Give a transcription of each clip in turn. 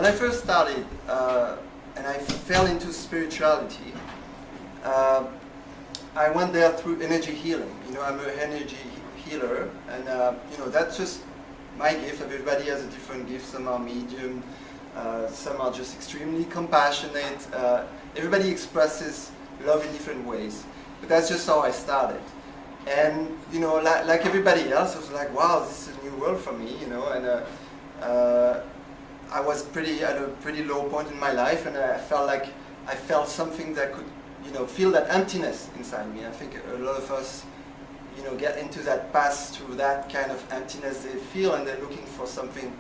When I first started and I fell into spirituality, I went there through energy healing. I'm an energy healer, and that's just my gift. Everybody has a different gift. Some are medium, some are just extremely compassionate. Everybody expresses love in different ways, but that's just how I started. And like everybody else, I was like, wow, this is a new world for me, and I was at a pretty low point in my life, and I felt something that could, feel that emptiness inside me. I think a lot of us, get into that path through that kind of emptiness they feel, and they're looking for something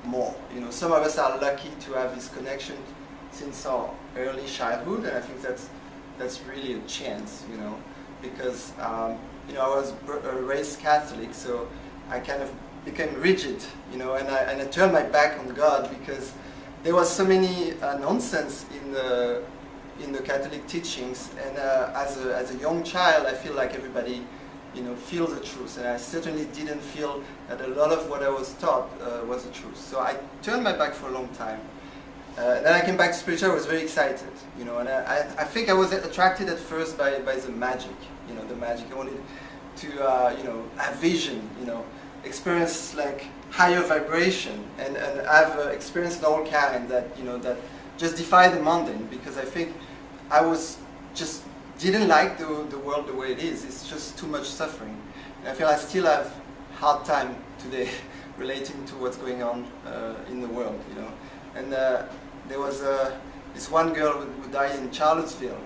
more. Some of us are lucky to have this connection since our early childhood, and I think that's really a chance, because I was raised Catholic, so I kind of became rigid, and I turned my back on God because there was so many nonsense in the Catholic teachings, and as a young child, I feel like everybody, feels the truth, and I certainly didn't feel that a lot of what I was taught was the truth. So I turned my back for a long time. Then I came back to spiritual. I was very excited, and I think I was attracted at first by the magic, the magic. I wanted to, have vision, experience like higher vibration, and I've experienced all kind that, that just defy the mundane, because I think I was just didn't like the world the way it is. It's just too much suffering. And I feel I still have hard time today relating to what's going on in the world, And there was this one girl who died in Charlottesville,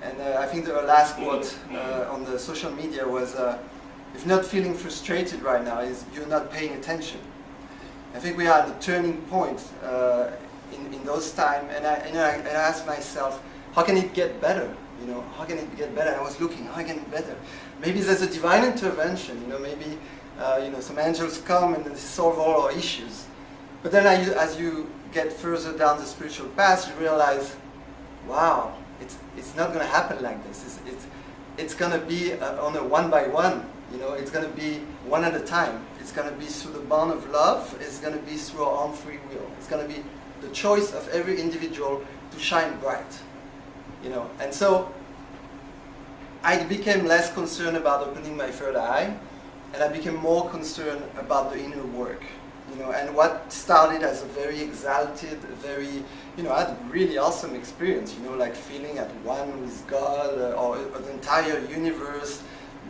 and I think the last quote on the social media was, if you're not feeling frustrated right now, you're not paying attention. I think we are at a turning point in those times, and I asked myself, how can it get better? How can it get better? I was looking, how can it get better? Maybe there's a divine intervention, maybe some angels come and they solve all our issues. But then as you get further down the spiritual path, you realize, wow, it's not going to happen like this. It's going to be on a one by one. It's going to be one at a time. It's going to be through the bond of love. It's going to be through our own free will. It's going to be the choice of every individual to shine bright. And so I became less concerned about opening my third eye, and I became more concerned about the inner work. And what started as a very exalted, very, I had a really awesome experience, like feeling at one with God or the entire universe,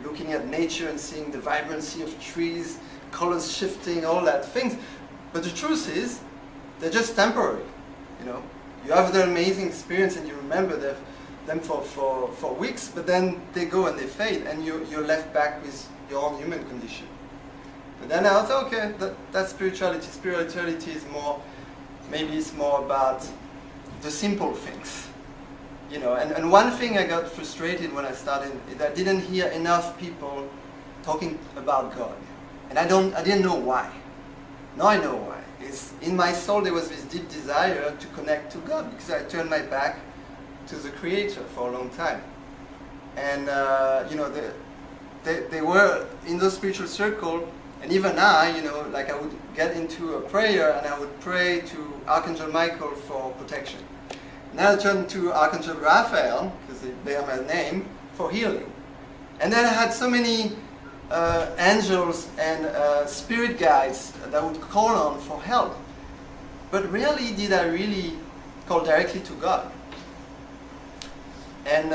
looking at nature and seeing the vibrancy of trees, colors shifting, all that things. But the truth is, they're just temporary, You have the amazing experience and you remember them for weeks, but then they go and they fade, and you're left back with your own human condition. But then I thought, okay, that's spirituality. Spirituality is maybe it's more about the simple things. And one thing I got frustrated when I started is I didn't hear enough people talking about God. And I didn't know why. Now I know why. It's in my soul there was this deep desire to connect to God, because I turned my back to the Creator for a long time. And they were in those spiritual circles, and even I, like I would get into a prayer and I would pray to Archangel Michael for protection. Now I turned to Archangel Raphael, because they bear my name, for healing. And then I had so many angels and spirit guides that I would call on for help. But rarely did I really call directly to God. And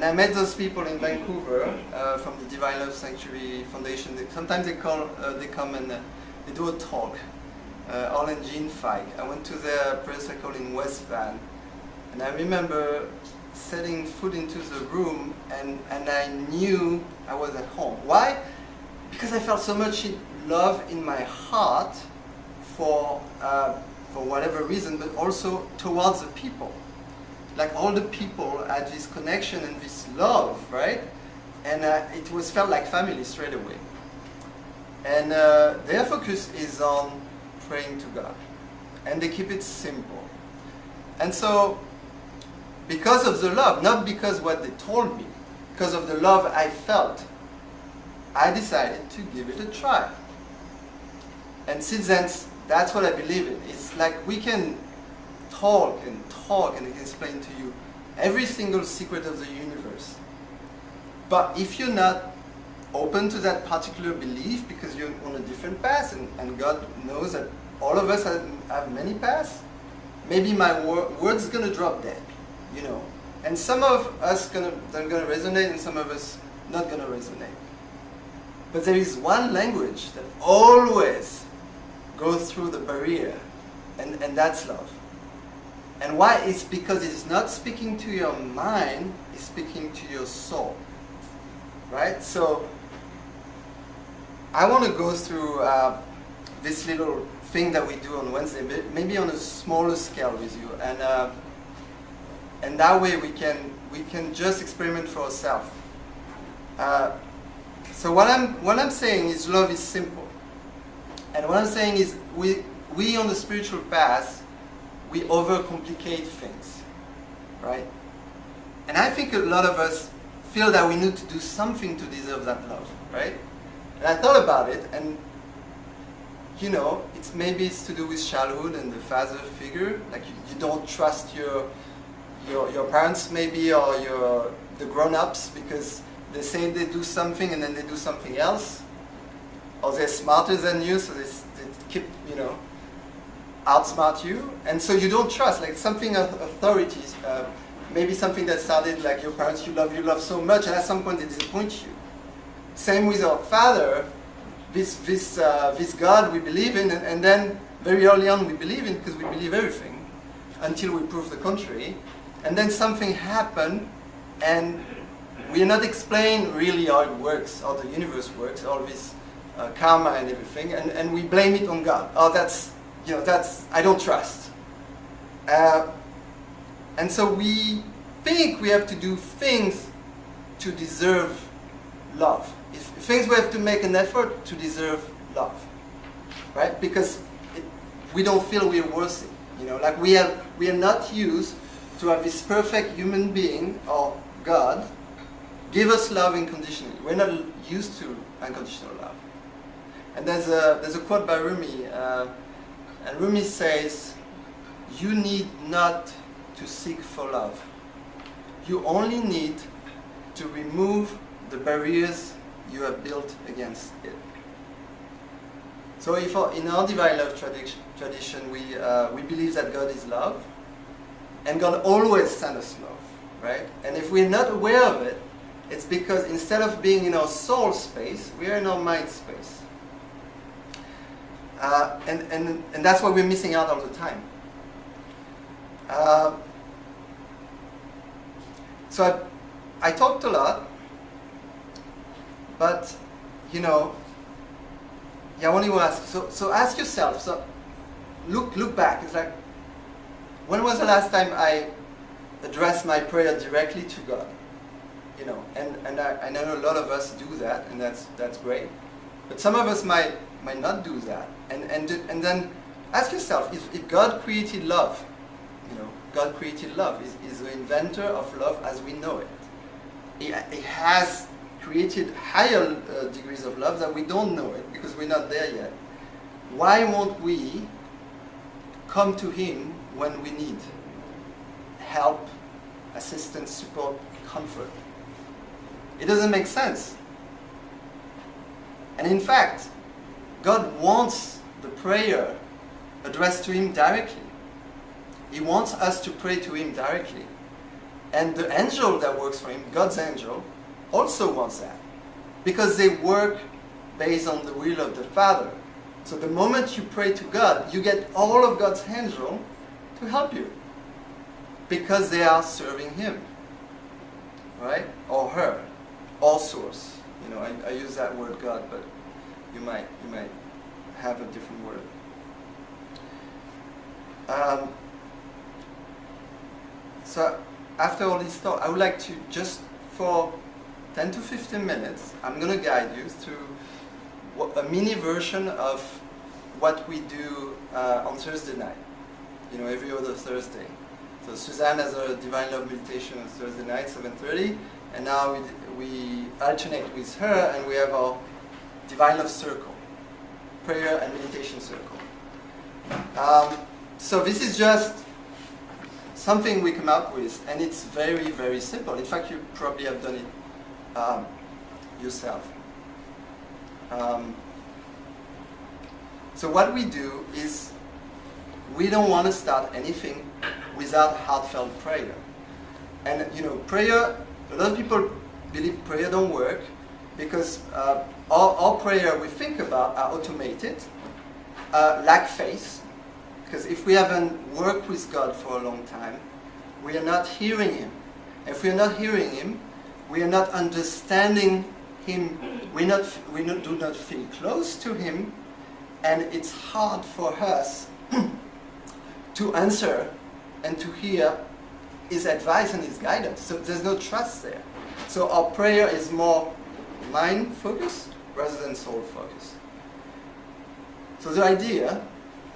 I met those people in Vancouver from the Divine Love Sanctuary Foundation. Sometimes they come and they do a talk. All and Jean Feig. I went to their prayer circle in West Van, and I remember setting foot into the room, and I knew I was at home. Why? Because I felt so much love in my heart for whatever reason, but also towards the people. Like all the people had this connection and this love, right? And it felt like family straight away. And their focus is on praying to God, and they keep it simple. And so, because of the love, not because what they told me, because of the love I felt, I decided to give it a try. And since then, That's what I believe in. It's like we can talk and explain to you every single secret of the universe. But if you're not open to that particular belief because you're on a different path, and God knows that all of us have many paths, maybe my word's going to drop dead, you know. And some of us they're going to resonate, and some of us not going to resonate. But there is one language that always goes through the barrier, and that's love. And why? It's because it's not speaking to your mind, it's speaking to your soul. Right? So I want to go through this little thing that we do on Wednesday, maybe on a smaller scale with you, and that way we can just experiment for ourselves. So what I'm saying is love is simple, and what I'm saying is we on the spiritual path, we overcomplicate things, right? And I think a lot of us feel that we need to do something to deserve that love, right? And I thought about it, and you know, maybe it's to do with childhood and the father figure. Like you don't trust your parents, maybe, or the grown-ups, because they say they do something and then they do something else, or they're smarter than you, so they keep, you know, outsmart you, and so you don't trust. Like something of authorities, maybe something that started like your parents, you love so much, and at some point they disappoint you. Same with our Father, this God we believe in, and then very early on we believe in because we believe everything until we prove the contrary, and then something happened, and we are not explain really how it works, how the universe works, all this karma and everything, and we blame it on God. Oh, that's I don't trust. And so we think we have to do things to deserve love. Things we have to make an effort to deserve love, right? Because we don't feel we're worthy. You know, like we are not used to have this perfect human being or God give us love unconditionally. We're not used to unconditional love. And there's a quote by Rumi, and Rumi says, "You need not to seek for love. You only need to remove the barriers you have built against it." So in our divine love tradition, we believe that God is love, and God always sends us love, right? And if we're not aware of it, it's because instead of being in our soul space, we are in our mind space. And that's why we're missing out all the time. So I talked a lot, but you know, I want to ask. So ask yourself. So look back. It's like, when was the last time I addressed my prayer directly to God? You know, and I know a lot of us do that, and that's great. But some of us might not do that. And then ask yourself, if God created love, you know, God created love, is the inventor of love as we know it. He has created higher degrees of love that we don't know it because we're not there yet. Why won't we come to Him when we need help, assistance, support, comfort? It doesn't make sense. And in fact, God wants the prayer addressed to Him directly. He wants us to pray to Him directly. And the angel that works for Him, God's angel, also wants that. Because they work based on the will of the Father. So the moment you pray to God, you get all of God's angel to help you. Because they are serving Him. Right? Or her. Or source. You know, I use that word God, but you might have a different word. So after all this thought, I would like to just for 10 to 15 minutes, I'm going to guide you through a mini version of what we do on Thursday night. You know, every other Thursday. So Suzanne has a Divine Love meditation on Thursday night, 7:30, and now we alternate with her, and we have our Divine Love circle, prayer and meditation circle. So this is just something we come up with, and it's very, very simple. In fact, you probably have done it yourself. So what we do is we don't want to start anything without heartfelt prayer. And prayer, a lot of people believe prayer don't work because all prayer we think about are automated, lack faith, because if we haven't worked with God for a long time, we are not hearing Him. If we are not hearing Him, we are not understanding Him, do not feel close to Him, and it's hard for us to answer and to hear His advice and His guidance. So there's no trust there. So our prayer is more mind focused rather than soul focused. So the idea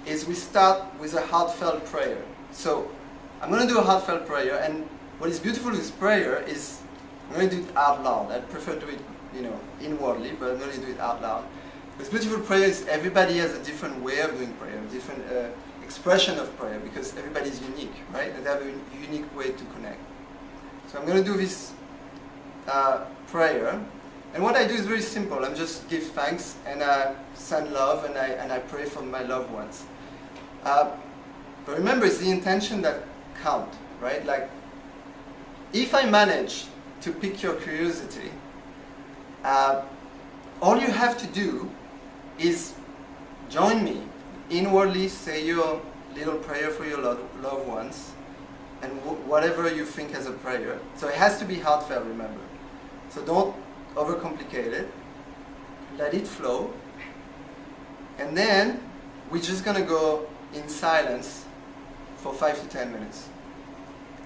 is we start with a heartfelt prayer. So I'm going to do a heartfelt prayer, and what is beautiful with prayer is I'm going to do it out loud. I prefer to do it, inwardly, but I'm going to do it out loud. What's beautiful prayer is everybody has a different way of doing prayer, a different expression of prayer, because everybody is unique, right? And they have a unique way to connect. So I'm going to do this prayer, and what I do is very simple. I just give thanks, and I send love, and I pray for my loved ones. But remember, it's the intention that count, right? Like, if I manage to pique your curiosity, all you have to do is join me. Inwardly say your little prayer for your loved ones, and whatever you think as a prayer. So it has to be heartfelt, remember. So don't overcomplicate it. Let it flow. And then we're just going to go in silence for 5 to 10 minutes.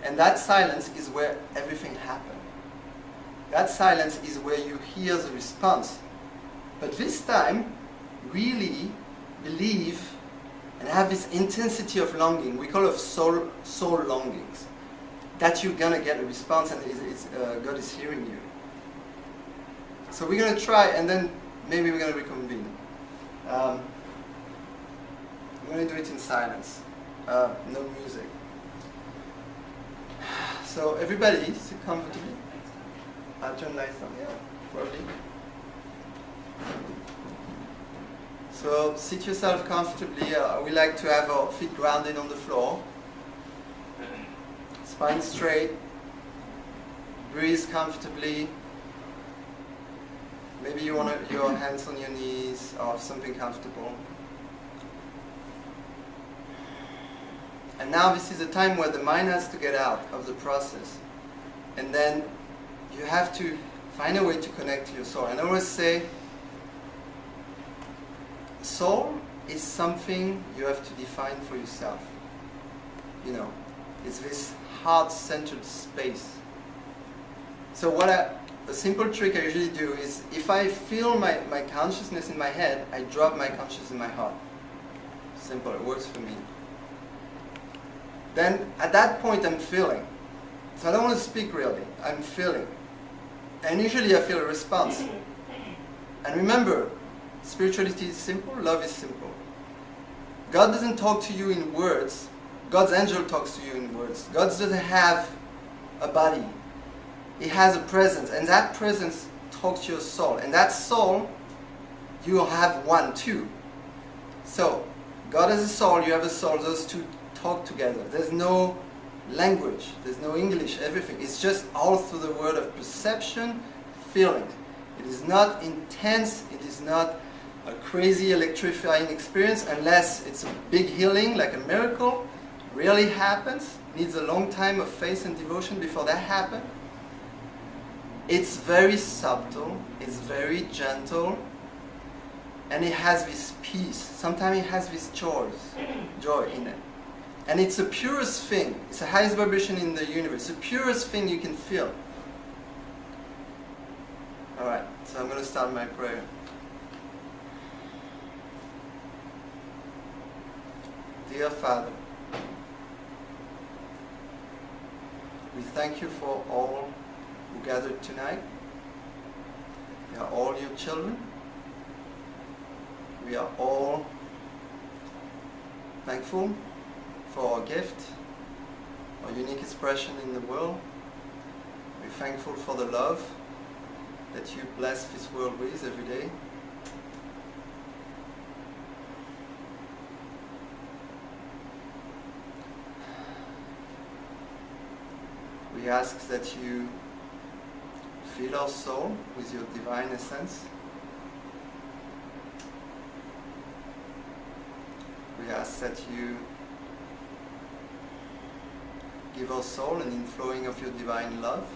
And that silence is where everything happens. That silence is where you hear the response. But this time, really believe and have this intensity of longing. We call it soul longings. That you're going to get a response, and God is hearing you. So we're going to try, and then maybe we're going to reconvene. I'm going to do it in silence. No music. So everybody, sit comfortably. I'll turn lights on. Yeah, probably. So sit yourself comfortably. We like to have our feet grounded on the floor. Spine straight. Breathe comfortably. Maybe you want your hands on your knees or something comfortable. And now this is a time where the mind has to get out of the process. And then you have to find a way to connect to your soul. And I always say, soul is something you have to define for yourself. It's this heart-centered space. So a simple trick I usually do is, if I feel my consciousness in my head, I drop my consciousness in my heart. Simple, it works for me. Then at that point I'm feeling. So I don't want to speak really, I'm feeling. And usually I feel a response. And remember, spirituality is simple, love is simple. God doesn't talk to you in words. God's angel talks to you in words. God doesn't have a body. He has a presence, and that presence talks to your soul. And that soul, you have one too. So, God has a soul, you have a soul, those two talk together. There's no language, there's no English, everything. It's just all through the word of perception, feeling. It is not intense, it is not a crazy electrifying experience unless it's a big healing, like a miracle. Rarely happens, needs a long time of faith and devotion before that happens. It's very subtle, it's very gentle, and it has this peace. Sometimes it has this joy in it. And it's the purest thing. It's the highest vibration in the universe. The purest thing you can feel. Alright, so I'm going to start my prayer. Dear Father, we thank you for all who gathered tonight. We are all your children. We are all thankful for our gift, our unique expression in the world. We're thankful for the love that you bless this world with every day. We ask that you fill our soul with your divine essence. We ask that you give our soul an inflowing of your divine love.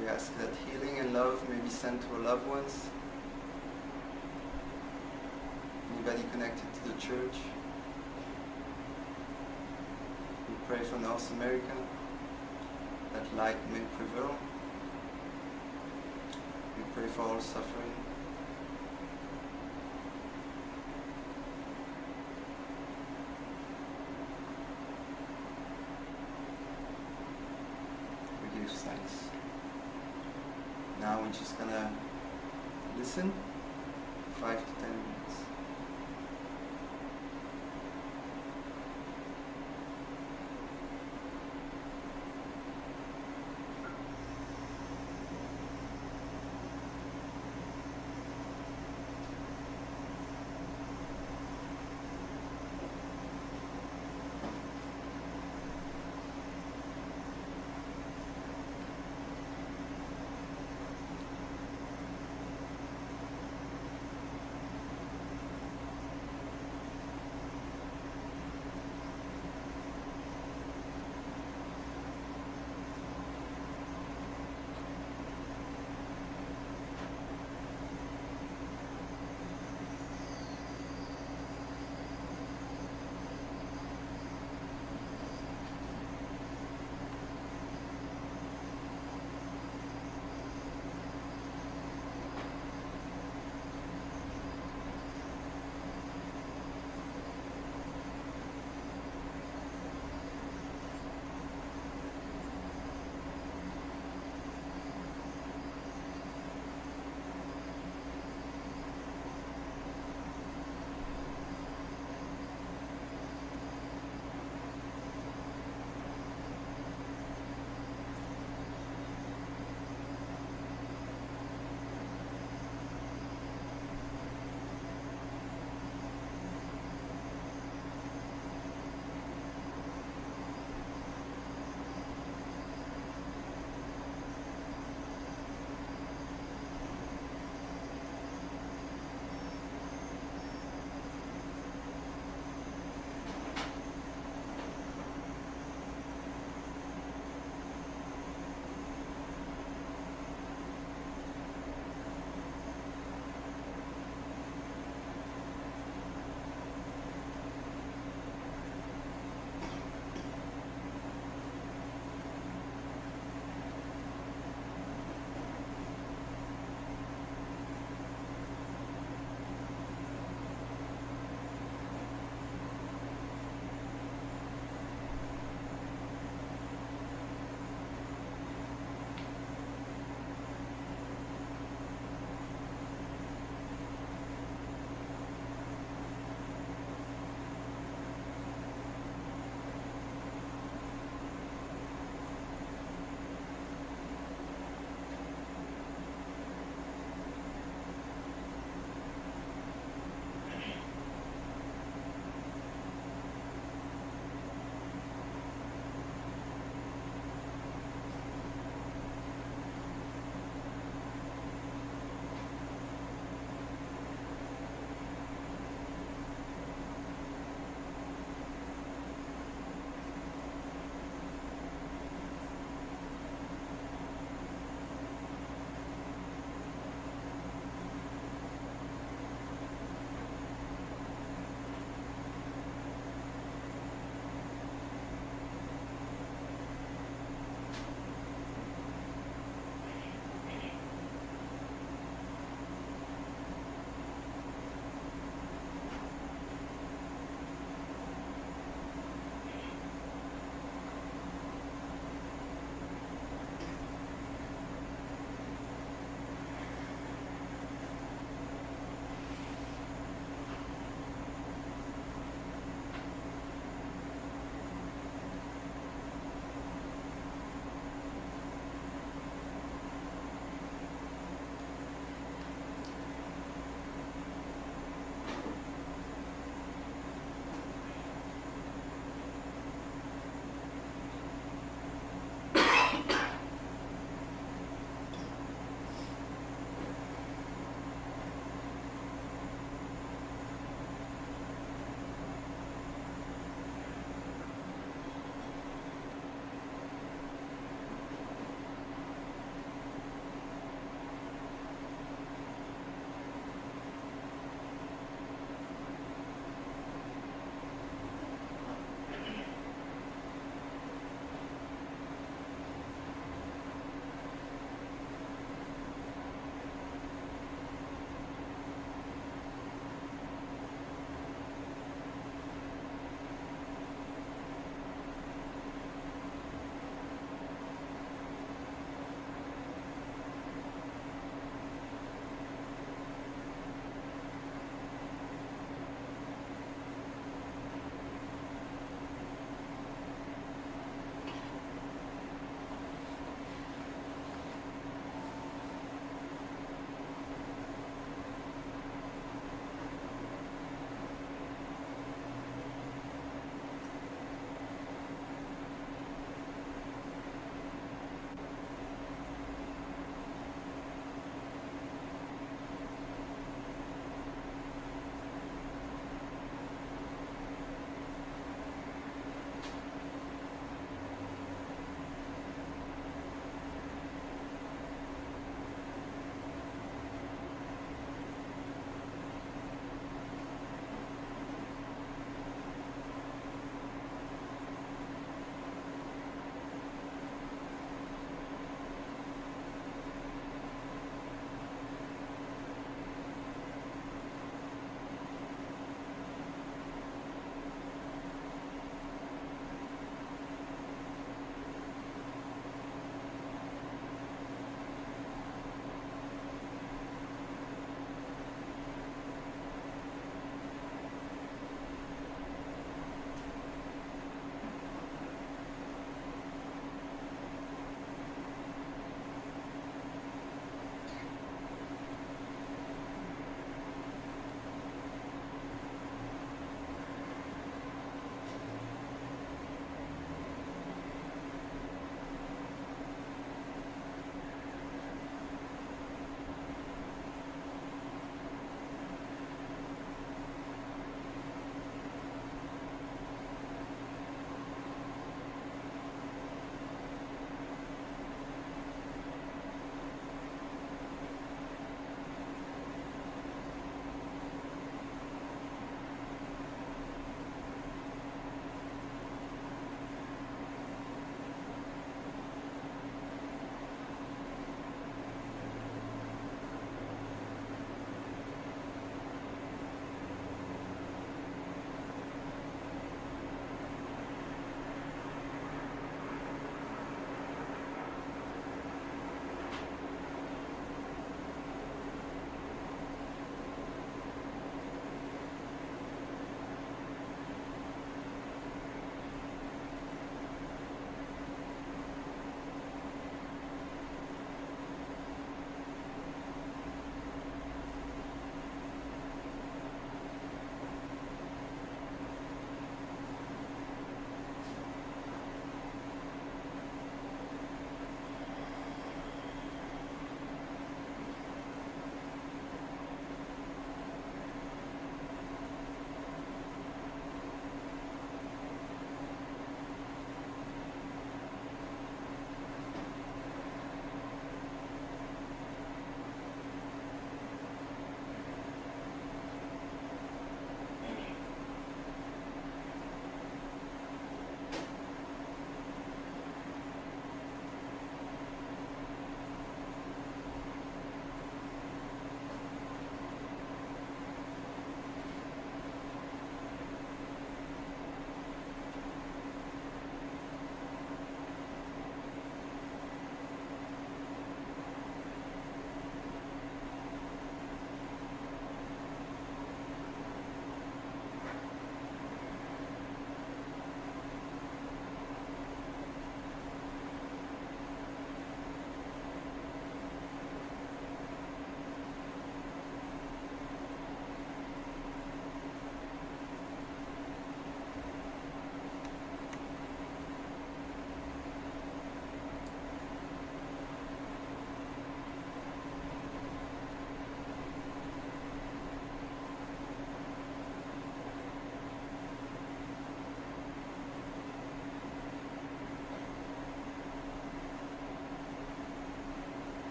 We ask that healing and love may be sent to our loved ones, anybody connected to the church. We pray for North America, that light may prevail. We pray for all suffering. We give thanks. Now we're just gonna listen 5 to 10 minutes.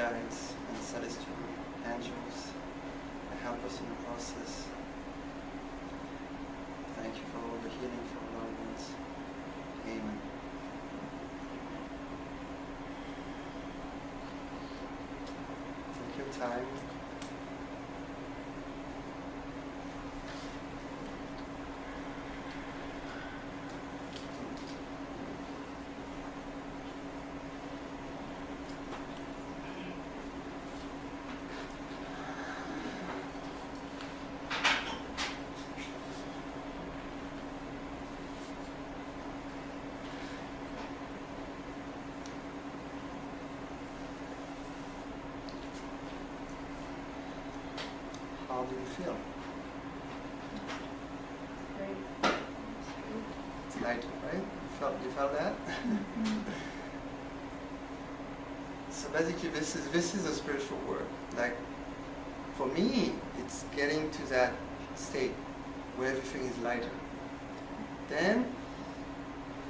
guides and celestial angels that help us in the process. Thank you for all the healing for our loved ones. Amen. Take your time. How do you feel? Great. It's lighter, right? You felt that? So basically this is a spiritual work. Like for me, it's getting to that state where everything is lighter. Then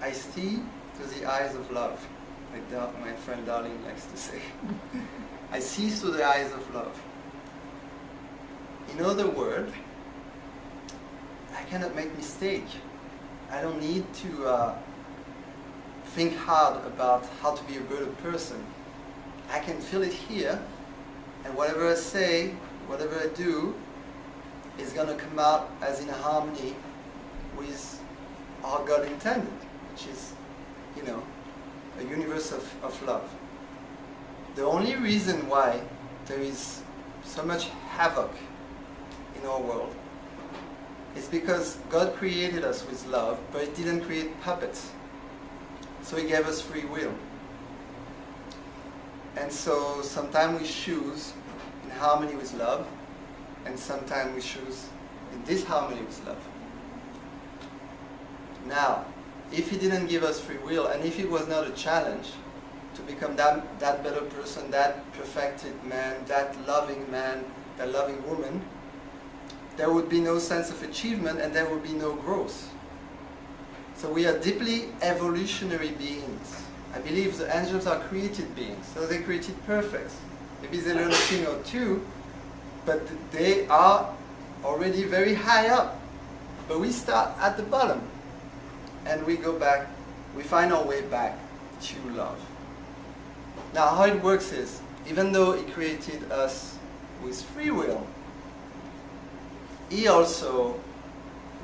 I see through the eyes of love, like my friend Darling likes to say. I see through the eyes of love. In other words, I cannot make mistake. I don't need to think hard about how to be a better person. I can feel it here, and whatever I say, whatever I do, is going to come out as in harmony with how God intended, which is, a universe of love. The only reason why there is so much havoc in our world is because God created us with love, but He didn't create puppets. So He gave us free will. And so sometimes we choose in harmony with love, and sometimes we choose in disharmony with love. Now, if He didn't give us free will, and if it was not a challenge to become that better person, that perfected man, that loving woman, there would be no sense of achievement and there would be no growth. So we are deeply evolutionary beings. I believe the angels are created beings, so they're created perfect. Maybe they learn a thing or two, but they are already very high up. But we start at the bottom, and we go back, we find our way back to love. Now how it works is, even though He created us with free will, He also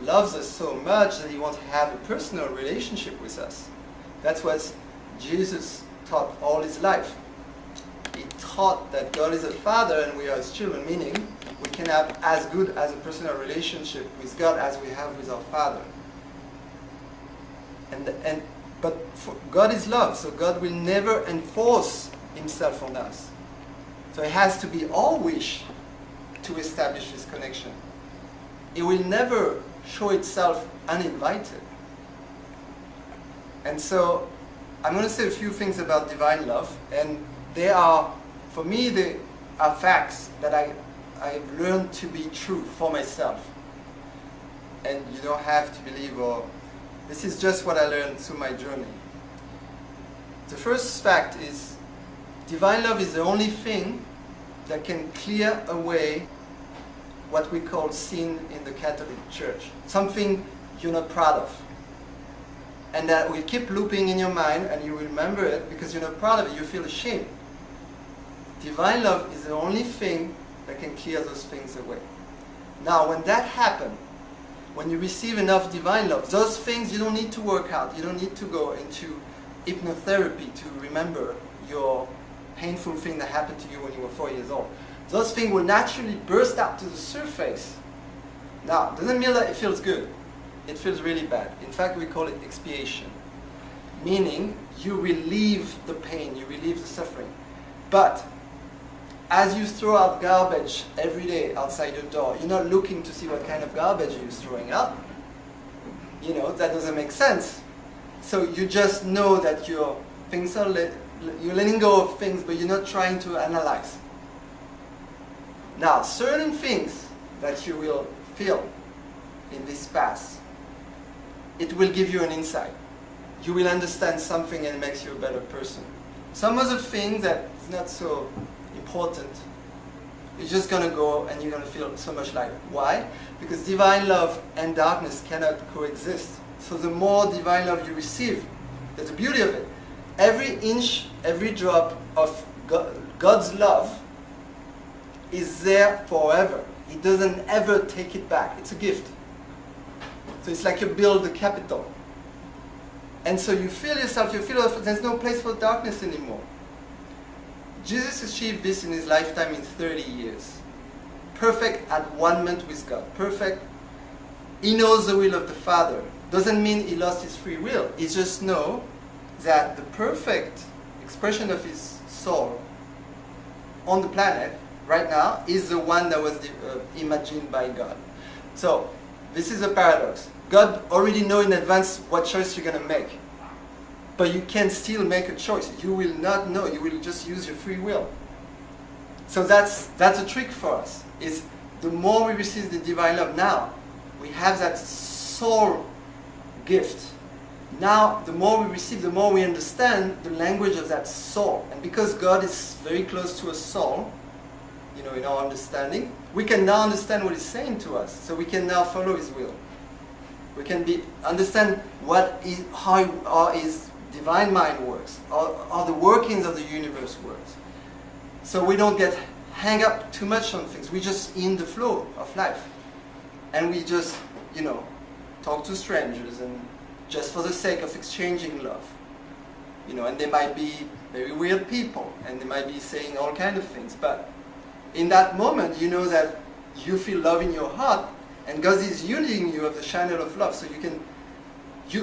loves us so much that He wants to have a personal relationship with us. That's what Jesus taught all His life. He taught that God is a Father and we are His children, meaning we can have as good as a personal relationship with God as we have with our Father. But God is love, so God will never enforce Himself on us. So it has to be our wish to establish this connection. It will never show itself uninvited. And so I'm going to say a few things about divine love, and they are, for me, they are facts that I've learned to be true for myself. And you don't have to believe, or this is just what I learned through my journey. The first fact is, divine love is the only thing that can clear away what we call sin in the Catholic Church. Something you're not proud of. And that will keep looping in your mind, and you will remember it because you're not proud of it, you feel ashamed. Divine love is the only thing that can clear those things away. Now, when that happens, when you receive enough divine love, those things you don't need to work out, you don't need to go into hypnotherapy to remember your painful thing that happened to you when you were 4 years old. Those things will naturally burst out to the surface. Now, it doesn't mean that it feels good. It feels really bad. In fact, we call it expiation. Meaning, you relieve the pain, you relieve the suffering. But, as you throw out garbage every day outside your door, you're not looking to see what kind of garbage you're throwing out. That doesn't make sense. So you just know that you're letting go of things, but you're not trying to analyze. Now, certain things that you will feel in this path, it will give you an insight. You will understand something and it makes you a better person. Some other things that is not so important, it's just going to go and you're going to feel so much lighter. Why? Because divine love and darkness cannot coexist. So the more divine love you receive, that's the beauty of it. Every inch, every drop of God's love is there forever. He doesn't ever take it back. It's a gift. So it's like you build a capital. And so you feel yourself, there's no place for darkness anymore. Jesus achieved this in his lifetime in 30 years. Perfect at one moment with God. Perfect. He knows the will of the Father. Doesn't mean he lost his free will. He just knows that the perfect expression of his soul on the planet right now is the one that was imagined by God. So this is a paradox. God already knows in advance what choice you're going to make. But you can still make a choice. You will not know. You will just use your free will. So that's a trick for us. Is the more we receive the divine love now, we have that soul gift. Now, the more we receive, the more we understand the language of that soul. And because God is very close to a soul, in our understanding, we can now understand what He's saying to us. So we can now follow His will. We can understand how His divine mind works, how the workings of the universe works. So we don't get hang up too much on things. We just in the flow of life. And we just, talk to strangers and just for the sake of exchanging love. And they might be very weird people and they might be saying all kinds of things. But in that moment, you know that you feel love in your heart and God is using you of the channel of love. So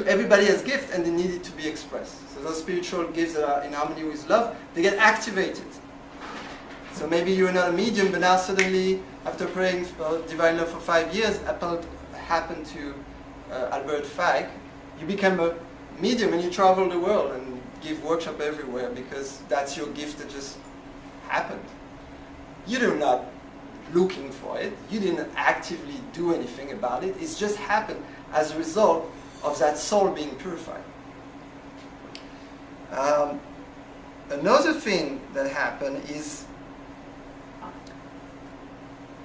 everybody has gifts and they need it to be expressed. So those spiritual gifts that are in harmony with love, they get activated. So maybe you're not a medium, but now suddenly, after praying for divine love for 5 years, happened to Albert Fike, you become a medium and you travel the world and give workshops everywhere because that's your gift that just happened. You're not looking for it. You didn't actively do anything about it. It's just happened as a result of that soul being purified. Another thing that happened is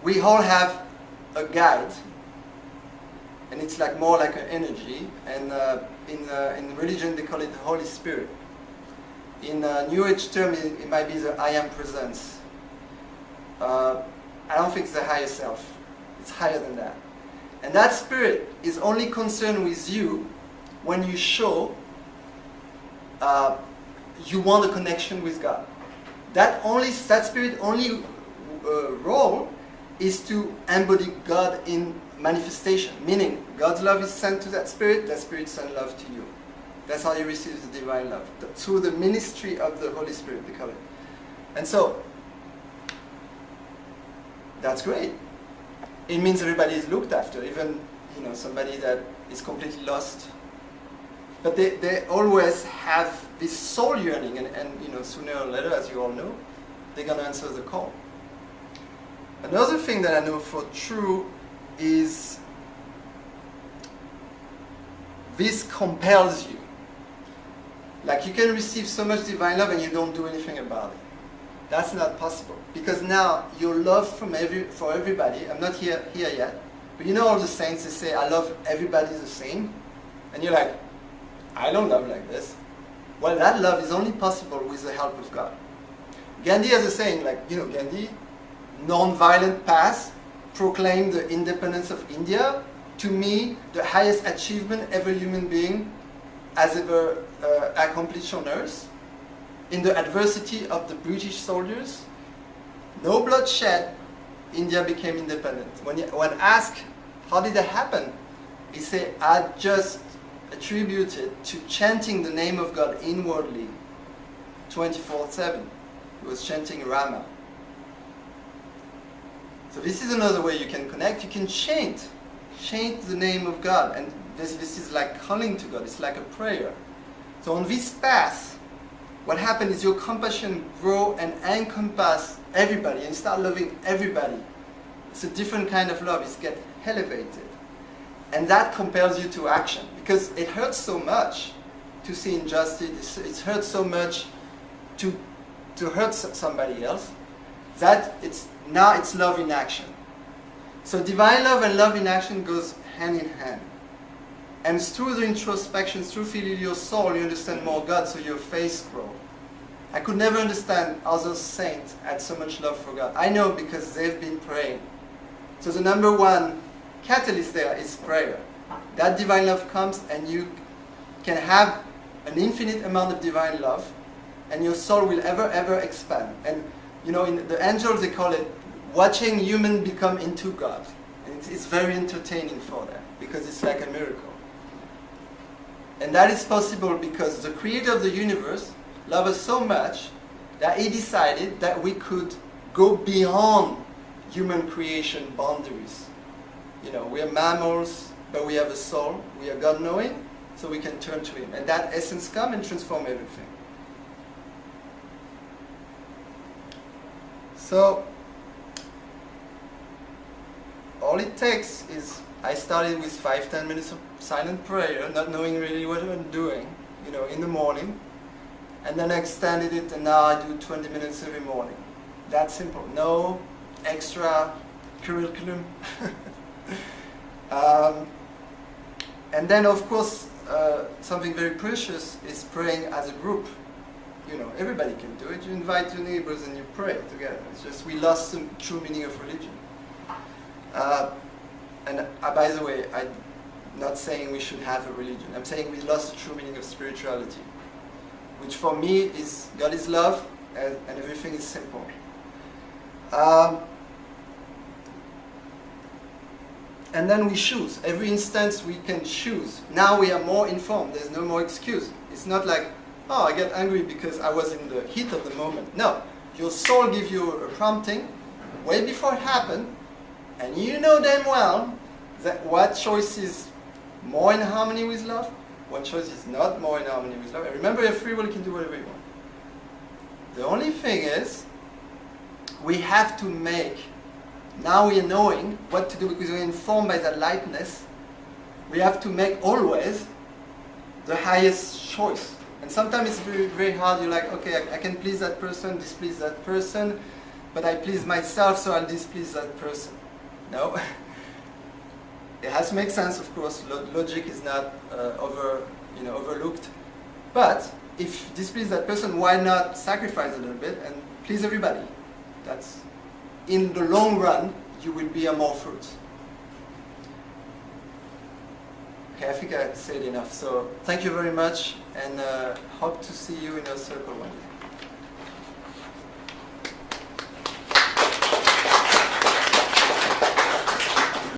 we all have a guide, and it's more like an energy. And in religion they call it the Holy Spirit. In New Age term, it might be the I Am Presence. I don't think it's the higher self. It's higher than that. And that spirit is only concerned with you when you show you want a connection with God. That spirit only role is to embody God in manifestation. Meaning, God's love is sent to that spirit sends love to you. That's how you receive the divine love. Through the ministry of the Holy Spirit, they call it. And so, that's great. It means everybody is looked after, even somebody that is completely lost. But they always have this soul yearning, and sooner or later, as you all know, they're going to answer the call. Another thing that I know for true is this compels you. You can receive so much divine love and you don't do anything about it. That's not possible. Because now your love for everybody, I'm not here yet, but all the saints, they say, I love everybody the same. And you're like, I don't love like this. Well, that love is only possible with the help of God. Gandhi has a saying, Gandhi, non-violent path, proclaimed the independence of India. To me, the highest achievement every human being has ever accomplished on earth. In the adversity of the British soldiers, no bloodshed, India became independent. When asked, how did that happen? He said, I just attribute it to chanting the name of God inwardly, 24/7. He was chanting Rama. So this is another way you can connect. You can chant the name of God. And this is like calling to God. It's like a prayer. So on this path, what happens is your compassion grow and encompass everybody and start loving everybody. It's a different kind of love. It's get elevated. And that compels you to action because it hurts so much to see injustice. It hurts so much to hurt somebody else. Now it's love in action. So divine love and love in action goes hand in hand. And through the introspection, through feeling your soul, you understand more God, so your faith grows. I could never understand other saints had so much love for God. I know because they've been praying. So the number one catalyst there is prayer. That divine love comes and you can have an infinite amount of divine love and your soul will ever expand. And you know, in the angels they call it watching human become into God. And it's very entertaining for them because it's like a miracle. And that is possible because the creator of the universe loved us so much that he decided that we could go beyond human creation boundaries. You know, we are mammals, but we have a soul. We are God-knowing, so we can turn to him. And that essence come and transform everything. So, all it takes is, I started with 5-10 minutes of silent prayer, not knowing really what I'm doing, you know, in the morning. And then I extended it, and now I do 20 minutes every morning. That simple. No extra curriculum. And then, of course, something very precious is praying as a group. You know, everybody can do it. You invite your neighbors and you pray together. It's just we lost the true meaning of religion. And by the way, I'm not saying we should have a religion. I'm saying we lost the true meaning of spirituality, which for me is God is love and everything is simple. And then we choose. Every instance we can choose. Now we are more informed. There's no more excuse. It's not like, oh, I get angry because I was in the heat of the moment. No. Your soul gives you a prompting way before it happened, and you know damn well that what choice is more in harmony with love, what choice is not more in harmony with love. And remember, your free will can do whatever you want. The only thing is, we have to make, now we are knowing what to do because we're informed by that lightness, we have to make always the highest choice. And sometimes it's very, very hard. You're like, okay, I can please that person, displease that person, but I please myself, so I'll displease that person. No. It has to make sense, of course. Logic is not overlooked. But if you displease that person, why not sacrifice a little bit and please everybody? That's, in the long run, you will bear more fruit. Okay, I think I said enough. So thank you very much, and hope to see you in a circle one day.